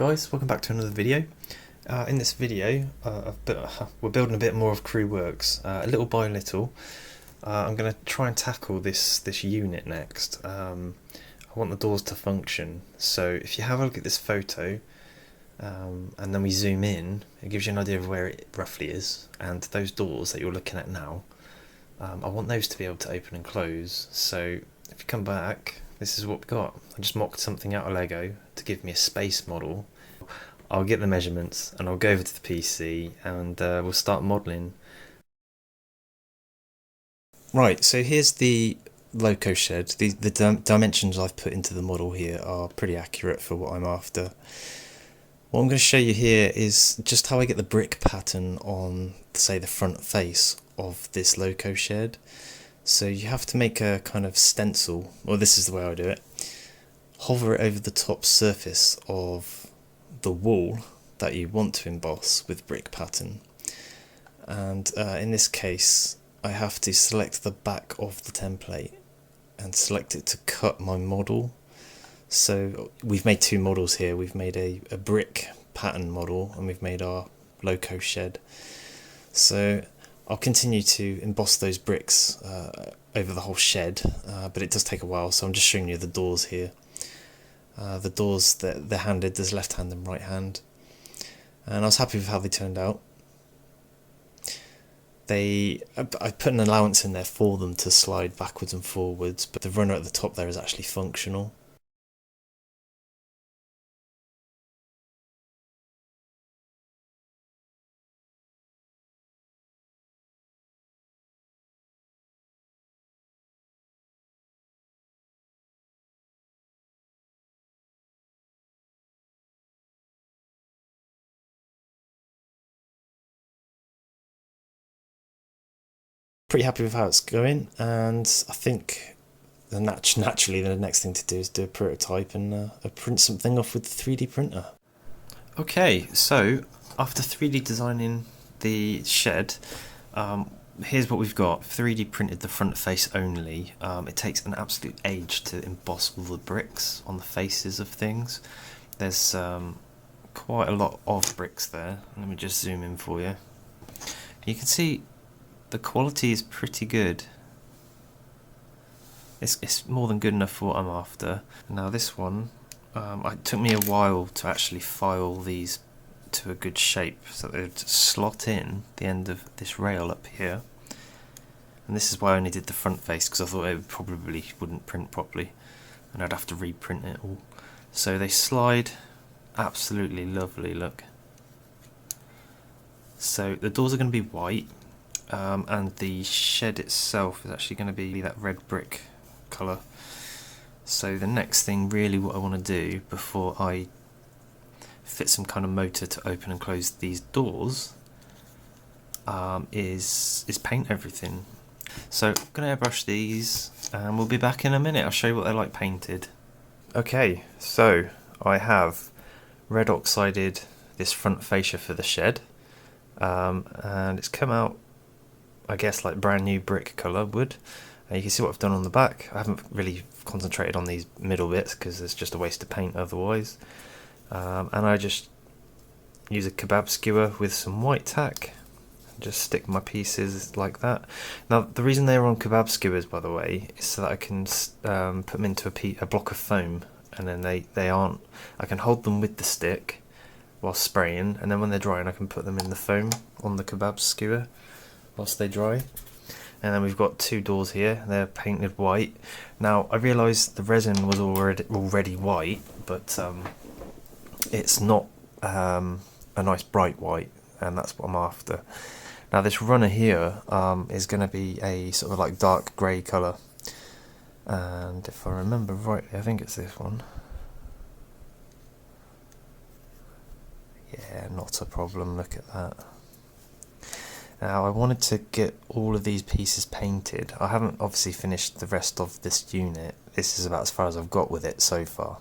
guys, welcome back to another video. In this video, we're building a bit more of Creweworks, little by little. I'm going to try and tackle this unit next. I want the doors to function, so if you have a look at this photo, and then we zoom in, it gives you an idea of where it roughly is, and those doors that you're looking at now, I want those to be able to open and close. So if you come back, this is what we've got. I just mocked something out of Lego to give me a space model. I'll get the measurements and I'll go over to the PC and we'll start modelling. Right, so here's the Loco shed. The dimensions I've put into the model here are pretty accurate for what I'm after. What I'm going to show you here is just how I get the brick pattern on, say, the front face of this Loco shed. So you have to make a kind of stencil, or this is the way I do it. Hover it over the top surface of the wall that you want to emboss with brick pattern. And in this case, I have to select the back of the template and select it to cut my model. So we've made two models here. We've made a brick pattern model and we've made our Loco shed. So I'll continue to emboss those bricks over the whole shed, but it does take a while, so I'm just showing you the doors here. The doors, they're handed, there's left hand and right hand, and I was happy with how they turned out. I put an allowance in there for them to slide backwards and forwards, but the runner at the top there is actually functional. Pretty happy with how it's going, and I think naturally the next thing to do is do a prototype and print something off with the 3D printer. Okay, so after 3D designing the shed, here's what we've got. 3D printed the front face only. It takes an absolute age to emboss all the bricks on the faces of things. There's quite a lot of bricks there. Let me just zoom in for you. You can see the quality is pretty good. It's more than good enough for what I'm after. Now this one, it took me a while to actually file these to a good shape so that they'd slot in the end of this rail up here. And this is why I only did the front face, because I thought it probably wouldn't print properly and I'd have to reprint it all. So they slide absolutely lovely, look. So the doors are going to be white. And the shed itself is actually going to be that red brick colour. So the next thing, really what I want to do before I fit some kind of motor to open and close these doors is paint everything. So I'm going to airbrush these and we'll be back in a minute. I'll show you what they're like painted. Okay, so I have red oxided this front fascia for the shed, and it's come out, I guess, like brand new brick colour would. You can see what I've done on the back. I haven't really concentrated on these middle bits because it's just a waste of paint otherwise. And I just use a kebab skewer with some white tack and just stick my pieces like that. Now the reason they're on kebab skewers, by the way, is so that I can put them into a block of foam, and then they aren't. I can hold them with the stick while spraying, and then when they're drying I can put them in the foam on the kebab skewer whilst they dry. And then we've got two doors here, they're painted white. Now I realised the resin was already white, but it's not a nice bright white, and that's what I'm after. Now this runner here is going to be a sort of like dark grey colour, and if I remember rightly, I think it's this one. Yeah, not a problem, look at that. Now I wanted to get all of these pieces painted. I haven't obviously finished the rest of this unit. This is about as far as I've got with it so far.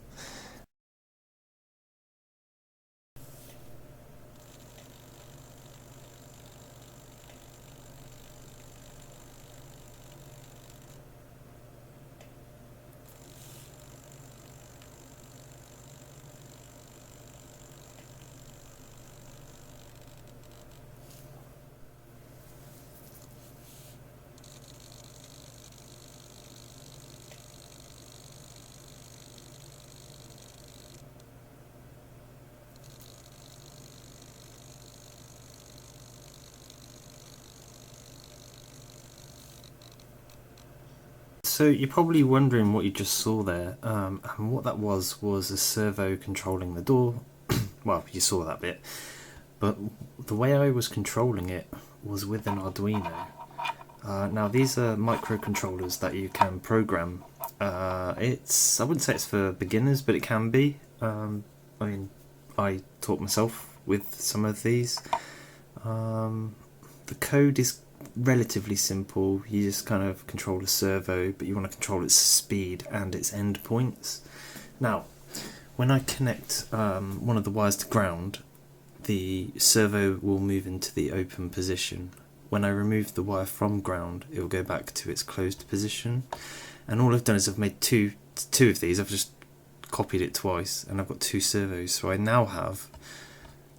So you're probably wondering what you just saw there, and what that was a servo controlling the door. Well, you saw that bit, but the way I was controlling it was with an Arduino. Now these are microcontrollers that you can program. I wouldn't say it's for beginners, but it can be. I mean, I taught myself with some of these. The code is relatively simple. You just kind of control a servo, but you want to control its speed and its endpoints. Now, when I connect one of the wires to ground, the servo will move into the open position. When I remove the wire from ground, it will go back to its closed position. And all I've done is I've made two of these. I've just copied it twice, and I've got two servos. So I now have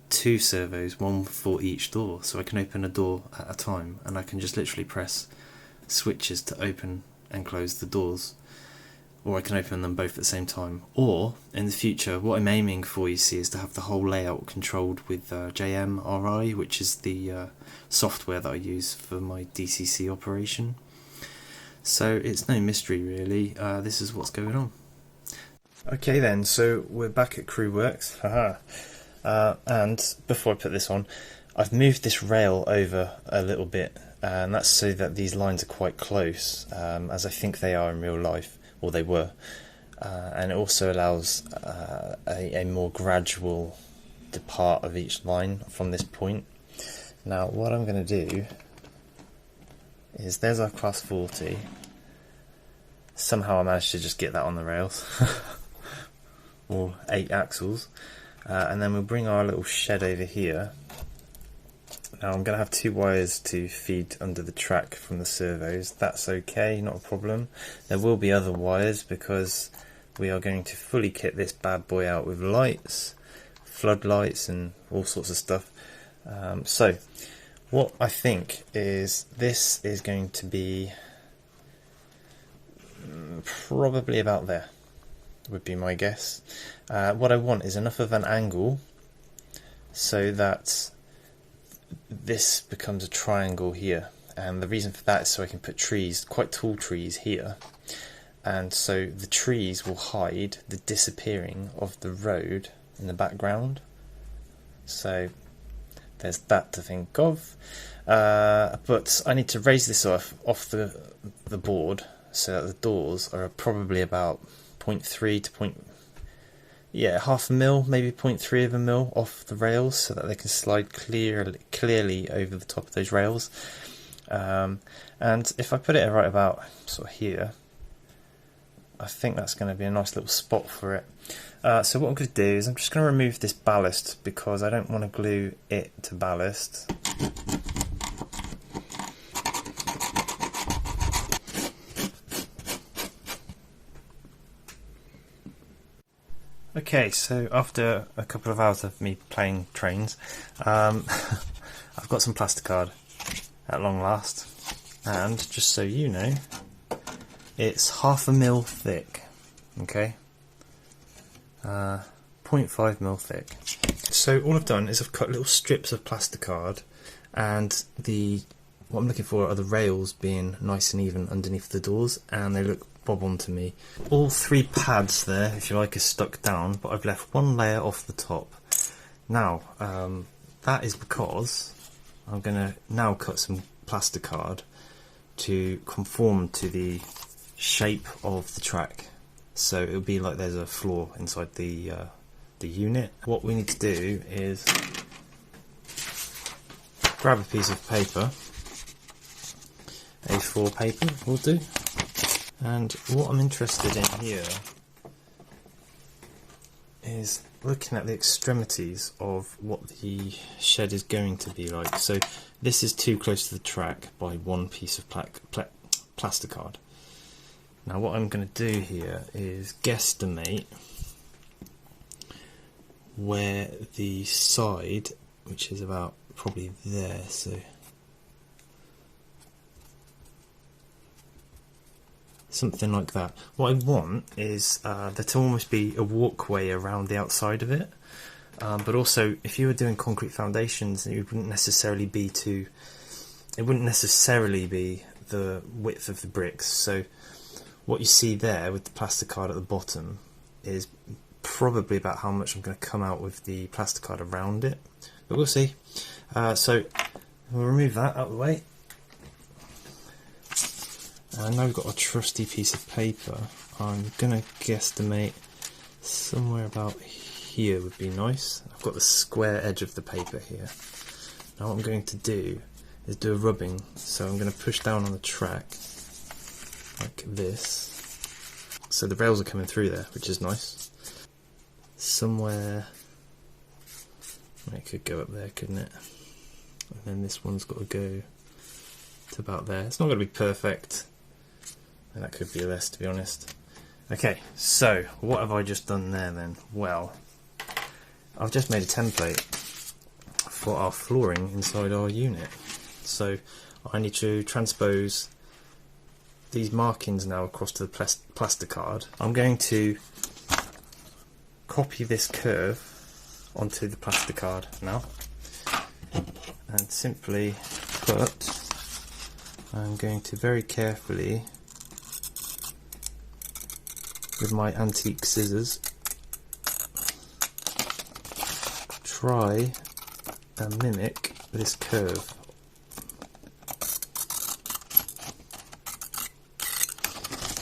two servos, one for each door, so I can open a door at a time, and I can just literally press switches to open and close the doors, or I can open them both at the same time. Or in the future, what I'm aiming for, you see, is to have the whole layout controlled with JMRI, which is the software that I use for my DCC operation. So it's no mystery really, this is what's going on. Okay then, so we're back at Creweworks. Haha. And before I put this on, I've moved this rail over a little bit, and that's so that these lines are quite close, as I think they are in real life, or they were. And it also allows a more gradual depart of each line from this point. Now what I'm going to do is, there's our class 40. Somehow I managed to just get that on the rails. All 8 axles. And then we'll bring our little shed over here. Now I'm going to have 2 wires to feed under the track from the servos. That's okay, not a problem. There will be other wires because we are going to fully kit this bad boy out with lights, floodlights and all sorts of stuff. So what I think is, this is going to be probably about there, would be my guess. What I want is enough of an angle so that this becomes a triangle here, and the reason for that is so I can put trees, quite tall trees here, and so the trees will hide the disappearing of the road in the background. So there's that to think of, but I need to raise this off the board so that the doors are probably about 0.3 to half a mil, maybe 0.3 of a mil off the rails, so that they can slide clearly over the top of those rails. And if I put it right about sort of here, I think that's going to be a nice little spot for it. So what I'm going to do is I'm just going to remove this ballast because I don't want to glue it to ballast. Okay, so after a couple of hours of me playing trains, I've got some plasticard at long last, and just so you know, it's half a mil thick, okay, 0.5 mil thick. So all I've done is I've cut little strips of plasticard, and what I'm looking for are the rails being nice and even underneath the doors, and they look bob on to me. All 3 pads there, if you like, are stuck down, but I've left 1 layer off the top. Now, that is because I'm going to now cut some plasticard to conform to the shape of the track. So it'll be like there's a floor inside the unit. What we need to do is grab a piece of paper, A4 paper will do. And what I'm interested in here is looking at the extremities of what the shed is going to be like. So this is too close to the track by 1 piece of plasticard. Now what I'm going to do here is guesstimate where the side, which is about probably there, so something like that. What I want is there to almost be a walkway around the outside of it, but also if you were doing concrete foundations, it wouldn't necessarily be the width of the bricks. So what you see there with the plasticard at the bottom is probably about how much I'm going to come out with the plasticard around it, but we'll see. So we'll remove that out of the way. And now we've got a trusty piece of paper. I'm going to guesstimate somewhere about here would be nice. I've got the square edge of the paper here. Now what I'm going to do is do a rubbing. So I'm going to push down on the track like this. So the rails are coming through there, which is nice. Somewhere, it could go up there, couldn't it? And then this one's got to go to about there. It's not going to be perfect. And that could be less, to be honest. Okay, so what have I just done there then? Well, I've just made a template for our flooring inside our unit. So I need to transpose these markings now across to the plasticard. I'm going to copy this curve onto the plasticard now, and simply put, I'm going to very carefully, with my antique scissors, try and mimic this curve.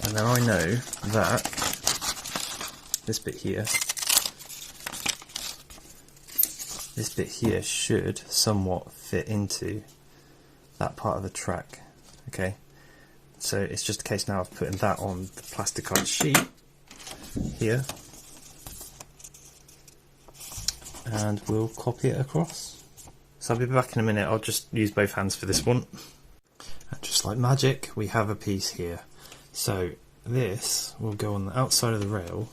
And then I know that this bit here should somewhat fit into that part of the track. Okay, so it's just a case now of putting that on the plasticard sheet here, and we'll copy it across. So I'll be back in a minute. I'll just use both hands for this one. And just like magic, we have a piece here. So this will go on the outside of the rail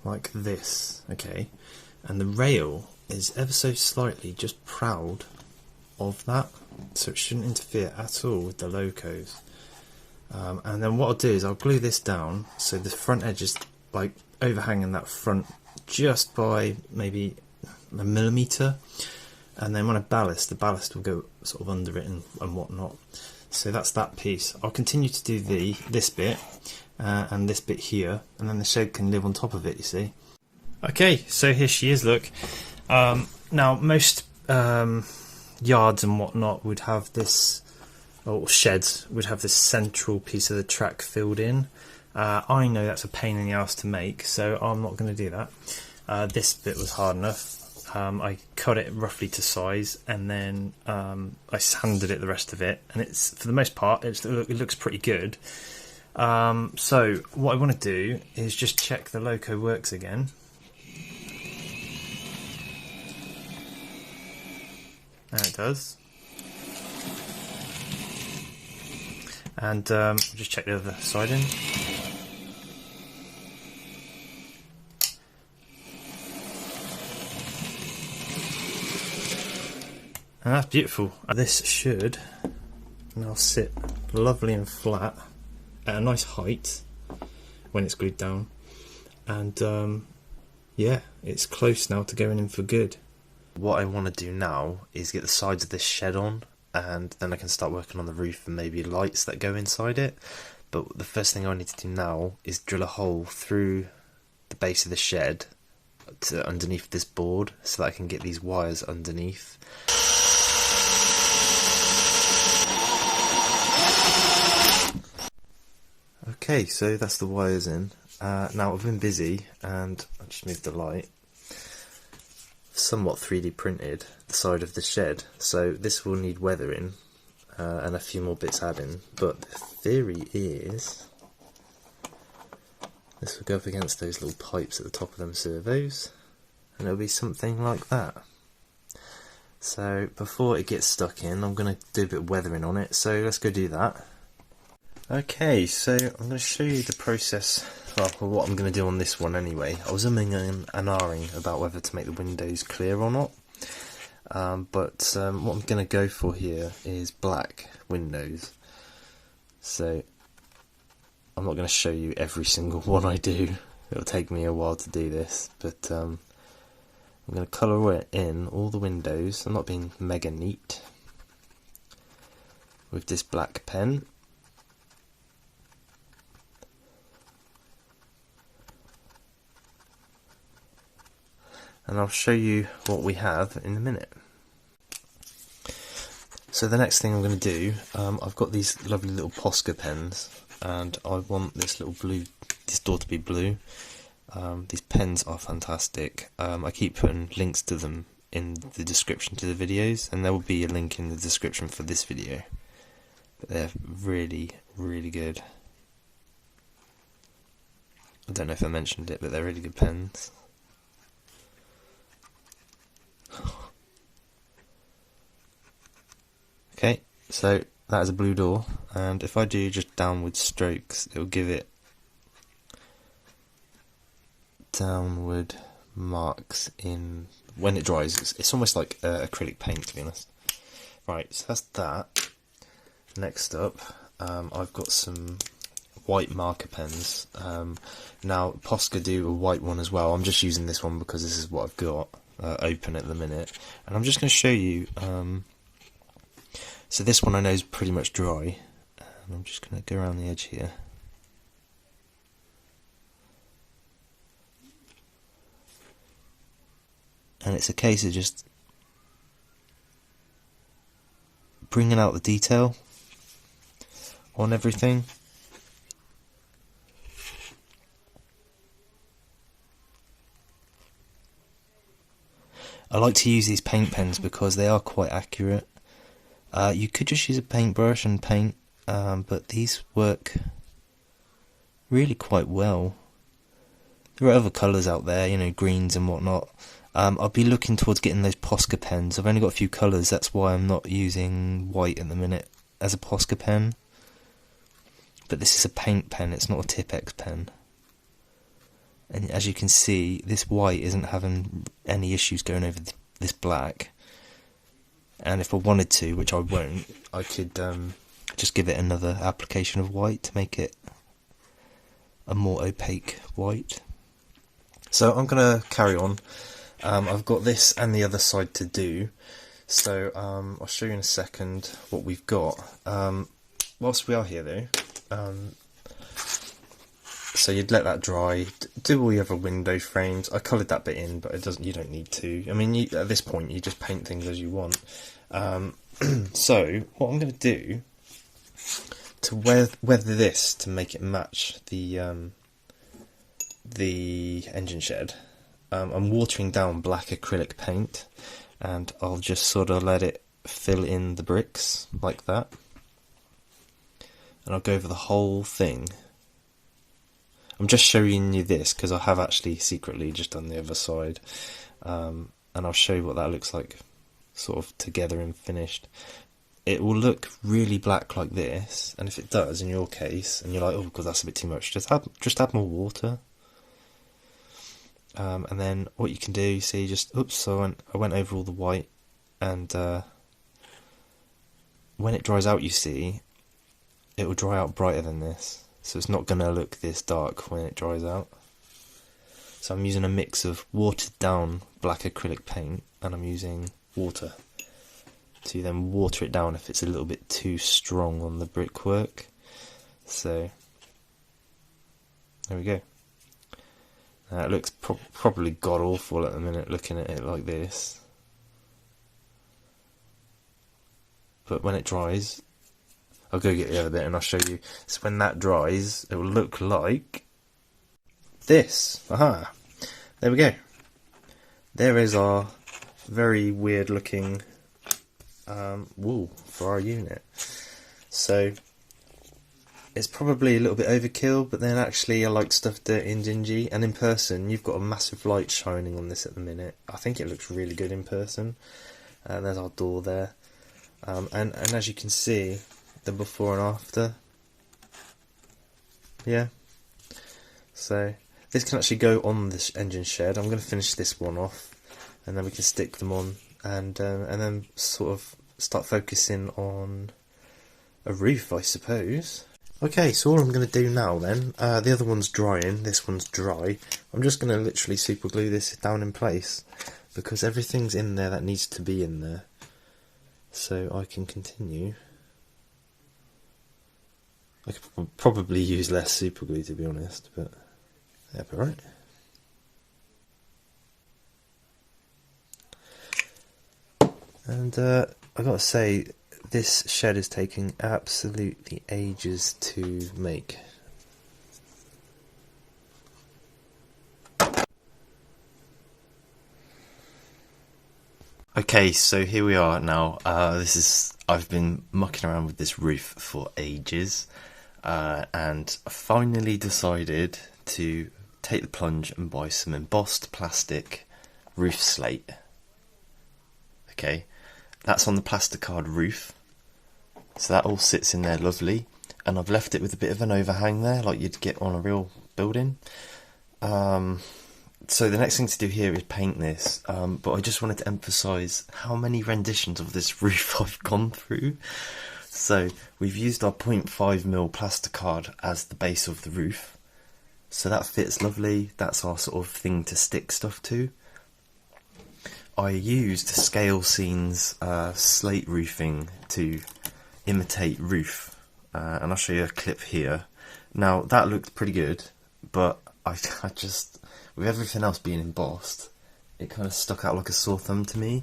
like this, okay, and the rail is ever so slightly just proud of that, so it shouldn't interfere at all with the Locos. And then what I'll do is I'll glue this down so the front edge is like overhanging that front just by maybe a millimetre, and then when I ballast, the ballast will go sort of under it and whatnot. So that's that piece. I'll continue to do this bit and this bit here, and then the shed can live on top of it, you see. Okay, so here she is, look. Now most yards and whatnot would have this, or sheds would have this central piece of the track filled in. I know that's a pain in the ass to make, so I'm not going to do that. This bit was hard enough. I cut it roughly to size, and then I sanded it the rest of it, and it's, for the most part, it looks pretty good. So what I want to do is just check the Loco works again. And it does. And just check the other side in. And that's beautiful. This should now sit lovely and flat at a nice height when it's glued down. And yeah, it's close now to going in for good. What I want to do now is get the sides of this shed on, and then I can start working on the roof and maybe lights that go inside it. But the first thing I need to do now is drill a hole through the base of the shed to underneath this board so that I can get these wires underneath. Okay, so that's the wires in. Now I've been busy, and I just moved the light. Somewhat 3D printed the side of the shed, so this will need weathering and a few more bits adding, but the theory is this will go up against those little pipes at the top of them servos, and it'll be something like that. So before it gets stuck in, I'm going to do a bit of weathering on it, so let's go do that. Okay, so I'm going to show you the process, well, what I'm going to do on this one anyway. I was umming and ahhing about whether to make the windows clear or not, but what I'm going to go for here is black windows. So I'm not going to show you every single one I do, it'll take me a while to do this, but I'm going to colour it in all the windows. I'm not being mega neat with this black pen. and I'll show you what we have in a minute. So the next thing I'm going to do, I've got these lovely little Posca pens, and I want this door to be blue. These pens are fantastic. I keep putting links to them in the description to the videos, and there will be a link in the description for this video. But they're really, really good. I don't know if I mentioned it, but they're really good pens. Okay, so that is a blue door, and if I do just downward strokes, it will give it downward marks in when it dries. It's almost like acrylic paint, to be honest. Right, so that's that. Next up, I've got some white marker pens. Now Posca do a white one as well. I'm just using this one because this is what I've got open at the minute, and I'm just going to show you. So this one I know is pretty much dry, and I'm just going to go around the edge here. And it's a case of just bringing out the detail on everything. I like to use these paint pens because they are quite accurate. You could just use a paintbrush and paint, but these work really quite well. There are other colours out there, you know, greens and whatnot. I'll be looking towards getting those Posca pens. I've only got a few colours, that's why I'm not using white at the minute as a Posca pen. But this is a paint pen, it's not a Tipp-Ex pen. And as you can see, this white isn't having any issues going over this black. And if I wanted to, which I won't, I could just give it another application of white to make it a more opaque white. So I'm going to carry on. I've got this and the other side to do, so I'll show you in a second what we've got. Whilst we are here though, so you'd let that dry, do all your other window frames. I coloured that bit in, but you don't need to. I mean, at this point you just paint things as you want. So what I'm going to do to weather this to make it match the engine shed, I'm watering down black acrylic paint, and I'll just sort of let it fill in the bricks like that, and I'll go over the whole thing. I'm just showing you this because I have actually secretly just done the other side, and I'll show you what that looks like sort of together and finished. It will look really black like this, and if it does in your case and you're like, oh god, that's a bit too much, just add more water. And then what you can do, you see, so I went over all the white, and when it dries out, you see, it will dry out brighter than this, so it's not going to look this dark when it dries out. So I'm using a mix of watered down black acrylic paint, and I'm using water to then water it down if it's a little bit too strong on the brickwork. So there we go. It looks probably god awful at the minute looking at it like this, but when it dries, I'll go get the other bit and I'll show you. So when that dries, it will look like this. Aha! There we go. There is our very weird looking wall for our unit. So it's probably a little bit overkill, but then actually I like stuff dirty and dingy, and in person you've got a massive light shining on this at the minute. I think it looks really good in person. There's our door there, and as you can see, the before and after. Yeah, so this can actually go on this engine shed. I'm going to finish this one off, and then we can stick them on, and then sort of start focusing on a roof, I suppose. Okay, so all I'm going to do now then, the other one's drying, this one's dry. I'm just going to literally super glue this down in place, because everything's in there that needs to be in there, so I can continue. I could probably use less super glue, to be honest, but yeah, but right. And I gotta say, this shed is taking absolutely ages to make. Okay, so here we are now. I've been mucking around with this roof for ages, and I finally decided to take the plunge and buy some embossed plastic roof slate. Okay, that's on the plasticard roof, so that all sits in there lovely, and I've left it with a bit of an overhang there, like you'd get on a real building. So the next thing to do here is paint this, but I just wanted to emphasise how many renditions of this roof I've gone through. So we've used our 0.5mm plasticard as the base of the roof, so that fits lovely. That's our sort of thing to stick stuff to. I used Scale Scene's slate roofing to imitate roof, and I'll show you a clip here. Now that looked pretty good, but I just, with everything else being embossed, it kind of stuck out like a sore thumb to me.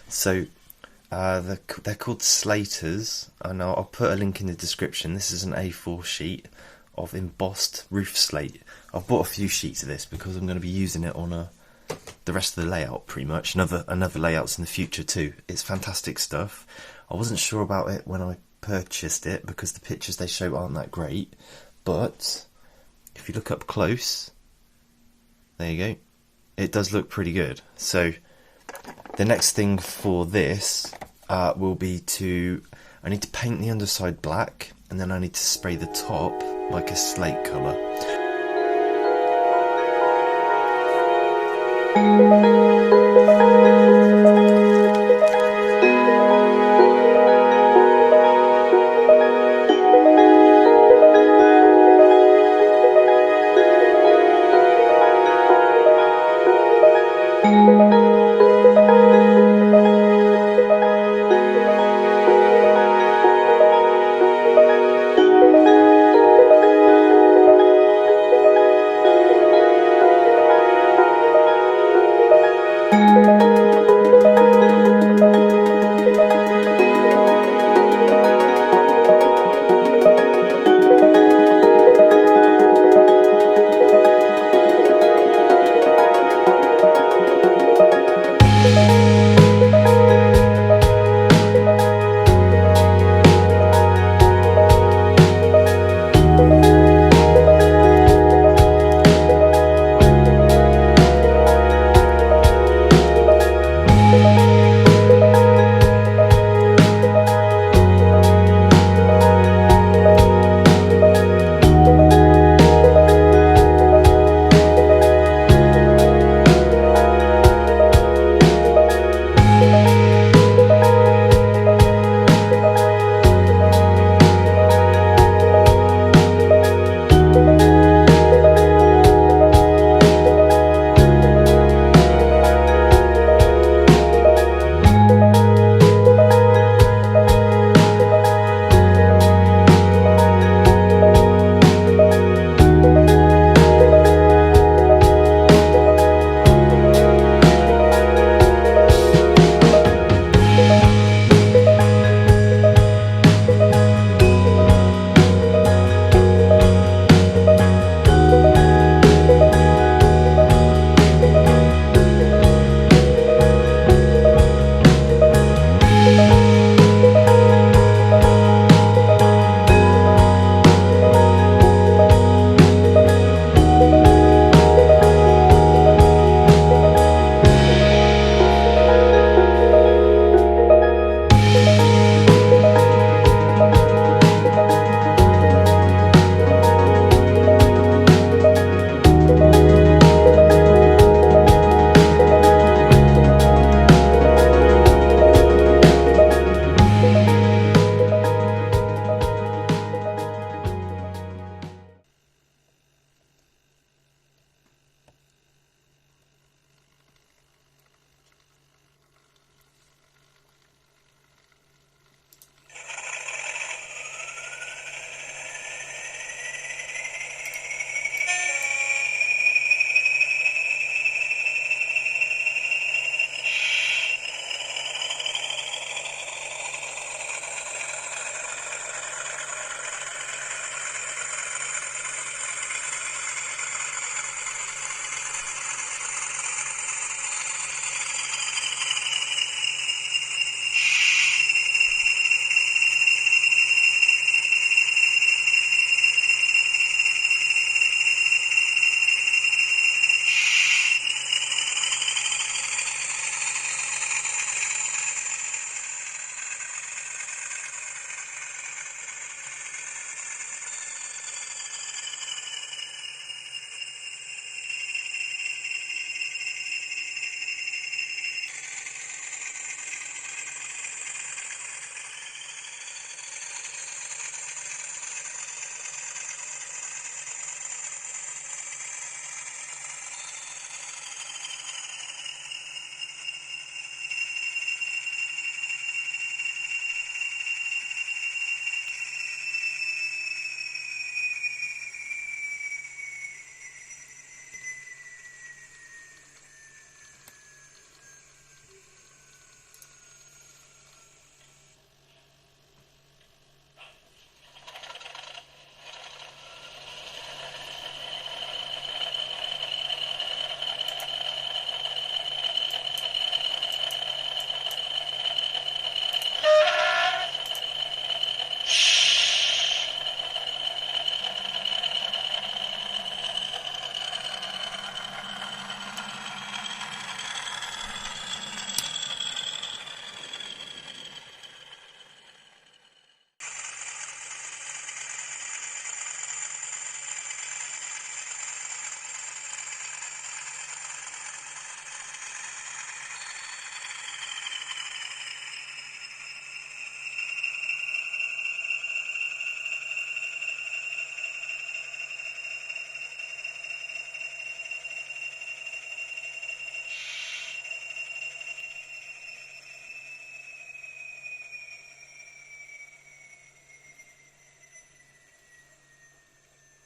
So they're called Slaters, and I'll put a link in the description. This is an A4 sheet of embossed roof slate. I've bought a few sheets of this because I'm going to be using it on the rest of the layout pretty much, and other layouts in the future too. It's fantastic stuff. I wasn't sure about it when I purchased it because the pictures they show aren't that great, but if you look up close, there you go, it does look pretty good. So the next thing for this will be I need to paint the underside black, and then I need to spray the top like a slate colour.